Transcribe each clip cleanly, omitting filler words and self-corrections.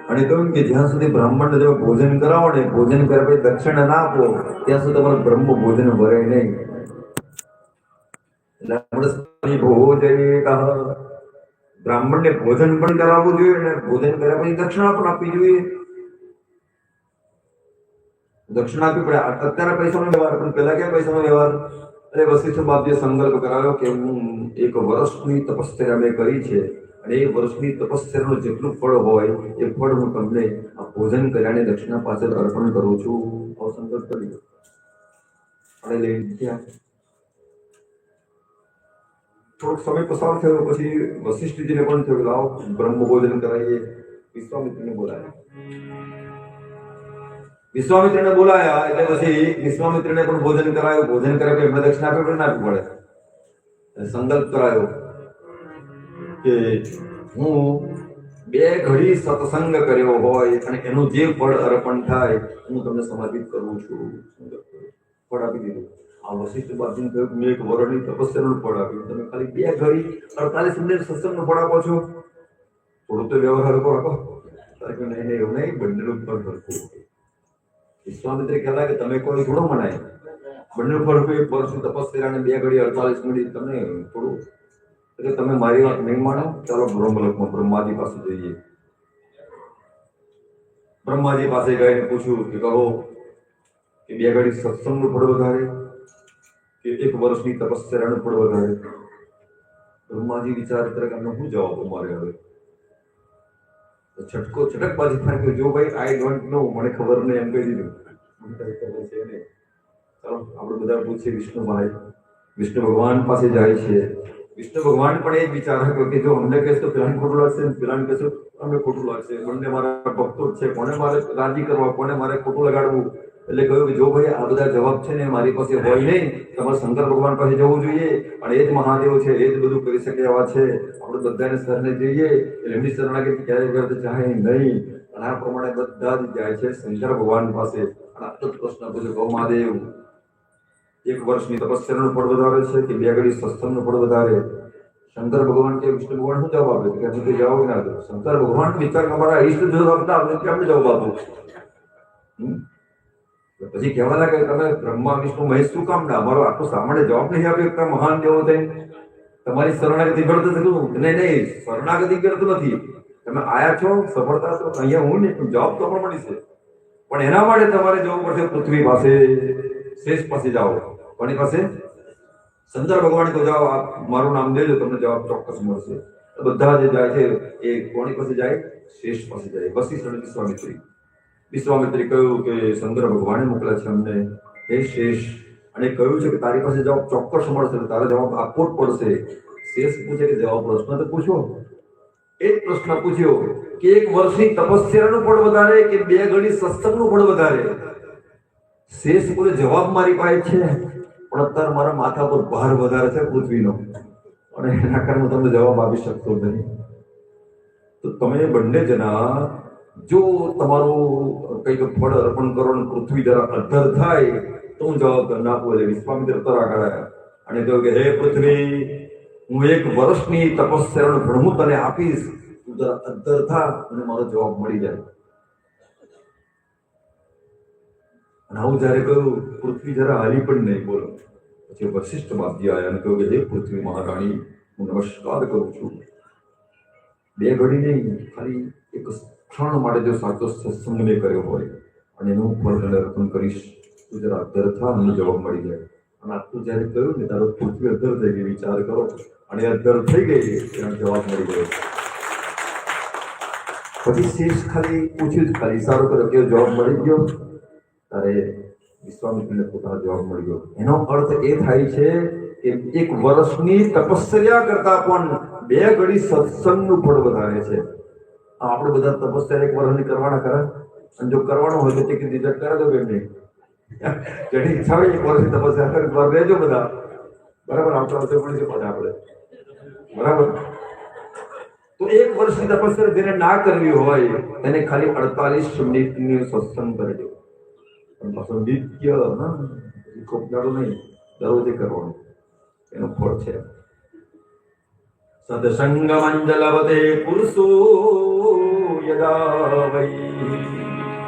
અને કહ્યું કે જ્યાં સુધી બ્રાહ્મણને તમે ભોજન કરાવો ને, ભોજન કર્યા પછી દક્ષિણા ના આપો, ત્યાં સુધી તમારું બ્રહ્મ ભોજન ભરે નહીં. બ્રાહ્મણને ભોજન પણ કરાવવું જોઈએ ને ભોજન કર્યા પછી દક્ષિણા પણ આપવી જોઈએ. દક્ષિણા આપવી પડે. અત્યારે પૈસાનો વ્યવહાર, પણ પેલા ક્યાં પૈસાનો વ્યવહાર? અરે વશિષ્ઠ બાપજીએ સંકલ્પ કરાવ્યો કે હું 1 વર્ષની તપશ્ચર્યા મેં કરી છે અને એ વર્ષની તપશ્ચર્યાનું જેટલું ફળ હોય એ ફળ હું તમને આ ભોજન કર્યાની દક્ષિણા પાછળ અર્પણ કરું છું. આવો સંકલ્પ કર્યો અને લઈ ગયા. થોડોક સમય પસાર થયો પછી વશિષ્ઠજીને પણ થયું લાવો બ્રહ્મ ભોજન કરાવીએ. વિશ્વામિત્રને બોલાયા. વિશ્વામિત્રને બોલાયા એટલે પછી વિશ્વામિત્રને પણ ભોજન કરાયું. ભોજન કર્યા પછી એમને દક્ષિણા આપવી પડે, આપવી પડે. સંકલ્પ કરાયો કે હું 2 ઘડી સત્સંગ કર્યો હોય અને એનું જે ફળ અર્પણ થાય હું તમને સમર્પિત કરું છું. ફળ આપી દીધું. આ વશિષ્ઠ બાપજીને કહ્યું મેં 1 વર્ષની તપસ્યાનું ફળ આપ્યું, તમે ખાલી 2 ઘડી 48 મિનિટ સત્સંગનું ફળ આપો છો. થોડું તો વ્યવહાર હરકો રાખો. નહીં એવું નહીં, બંનેનું ફળ હરખું. વિશ્વામિત્ર કહેતા કે તમે કોઈ થોડો મનાય, બંને ફળ 1 વર્ષની તપસ્યા અને 2 ઘડી 48 મિનિટ, તમને થોડું. એટલે તમે મારી વાત નહીં માનો, ચાલો બ્રહ્મલોકમાં બ્રહ્માજી પાસે જઈએ. બ્રહ્માજી પાસે ગઈને પૂછ્યું કે કહો કે 2 ઘડી સત્સંગનું ફળ વધારે કે 1 વર્ષની તપસ્યાનું ફળ વધારે? બ્રહ્માજી વિચાર કરે કે આનો શું જવાબ અમારે હવે? છટકબાજી થાય કે જો ભાઈ આઈ ડોન્ટ નો, મને ખબર નહીં એમ કહી દીધું. ચાલો આપણે બધા પૂછીએ. વિષ્ણુભાઈ વિષ્ણુ ભગવાન પાસે જાય છે. વિષ્ણુ ભગવાન પણ એ જ વિચાર કે જો અમને કહેશે તો પેલાને ખોટું લાગશે, પેલાને કહેશે અમને ખોટું લાગશે, બંને મારા ભક્તો જ છે, કોને મારે રાજી કરવા, કોને મારે ખોટું લગાડવું? એટલે કહ્યું કે જો ભાઈ આ બધા જવાબ છે ને મારી પાસે હોય નહીં, તમારે શંકર ભગવાન પાસે જવું જોઈએ અને એ જ મહાદેવ છે, એ જ બધું કરી શકે એવા છે. આપણે બધાને શરણે જઈએ એટલે એમની શરણાગતિ ક્યારેય વ્યર્થ જાય નહીં. અને આ પ્રમાણે બધા જ જાય છે શંકર ભગવાન પાસે. અને આટલો જ પ્રશ્ન પૂછ્યો, કહો મહાદેવ 1 વર્ષની તપસ્યાનું ફળ વધારે છે કે 2 ઘડી સત્સંગનું ફળ વધારે? શંકર ભગવાન કે વિષ્ણુ ભગવાન શું જવાબ આપે? કે હજી જવાબ ના દો. શંકર ભગવાન વિચાર અમારા ઈષ્ટ જવાબ આપતા કેમ જવાબ આપો? પછી કહેવા લાગે તમે બ્રહ્મા વિષ્ણુ મહેશ શું કામ ના? અમારો આટલો સામાન્ય જવાબ નહીં આપ્યો મહાન દેવો થઈ તમારી શરણાગતિ કરતો થતું? નહીં, શરણાગતિ કરતું નથી. તમે આયા છો, સફળતા છો, અહીંયા હું નહીં, જવાબ તો પણ મળી છે. પણ એના માટે તમારે જવું પડશે પૃથ્વી પાસે, શેષ પાસે જાઓ. કોની પાસે? શંકર ભગવાન તો જાઓ, મારું નામ દેજો, તમને જવાબ ચોક્કસ મળશે. બધા જે જાય છે એ કોની પાસે જાય? શેષ પાસે જાય. વશિષ્ઠ અને વિશ્વામિત્રી કહ્યું કે શંકર ભગવાને મોકલ્યા છે અમને, હે શેષ, અને કહ્યું છે કે તારી પાસે જવાબ ચોક્કસ મળશે, તારે જવાબ આપવો જ પડશે. શેષ પૂછે કે જવાબ પ્રશ્ન તો પૂછો. એક પ્રશ્ન પૂછ્યો કે 1 વર્ષની તપસ્યાનું ફળ વધારે કે 2 ઘડી સત્સંગનું ફળ વધારે? શેષ બોલે જવાબ મારી પાસે છે, પણ અત્યારે મારા માથા પર ભાર વધારે છે પૃથ્વીનો, અને એના કારણે હું તમને જવાબ આપી શકતો નહીં. તો તમે બંને જણા જો તમારું કંઈક ફળ અર્પણ કરો અને પૃથ્વી જરા અધ્ધર થાય તો હું જવાબ ના આપું. એટલે વિશ્વામિત્ર તરા કરાયા અને કહ્યું કે હે પૃથ્વી, હું 1 વર્ષની તપસ્યાનું ફળ હું તને આપીશ, તું જરા અધ્ધર થા અને મારો જવાબ મળી જાય. અને આવું જયારે કહ્યું પૃથ્વી જરા હાલી પણ નહીં. બોલો. પછી વશિષ્ઠ બાપજી આવ્યા અને કહ્યું કે હે પૃથ્વી મહારાણી, હું નમસ્કાર કરું છું. 2 ઘડી નહીં, ખાલી 1 ક્ષણ માટે જો સાચો સત્સંગ મેં કર્યો હોય અને એનું ફળ તને અર્પણ કરીશ, તું જરા અધ્ધર થા અને જવાબ મળી જાય. અને આટલું જયારે કહ્યું ને તારો પૃથ્વી અધ્ધર થઈ ગઈ. વિચાર કરો. અને અધ્ધર થઈ ગઈ એનો જવાબ મળી ગયો. પછી શેષ ખાલી પૂછ્યું જ, ખાલી ઈશારો કર્યો કે જવાબ મળી ગયો. ત્યારે વિશ્વામિત્રને પોતાનો જવાબ મળી ગયો. એનો અર્થ એ થાય છે કે 1 વર્ષની તપસ્યા કરતા પણ 2 ઘડી સત્સંગનું ફળ વધારે છે. આપણે બધા તપસ્યા 1 વર્ષની કરવાના ખરા? અને જો કરવાનો હોય તો ટિકિટ રિઝલ્ટ કરાવી દો બેન. જેની ઈચ્છા હોય 1 વર્ષની તપસ્યા કરી વાર રહેજો બધા. બરાબર? આવતા વર્ષે પણ છે પાછા આપણે. બરાબર? તો 1 વર્ષની તપસ્યા જેને ના કરવી હોય તેને ખાલી 48 મિનિટની સત્સંગ કરજો. પણ પાછો નિત્ય ખોપનારો નહીં, દરરોજે કરવાનું. એનું ફળ છે. સત્સંગ મંડલવતે પુરુષો યદા વૈ.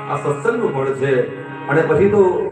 આ સત્સંગનું ફળ છે. અને પછી તો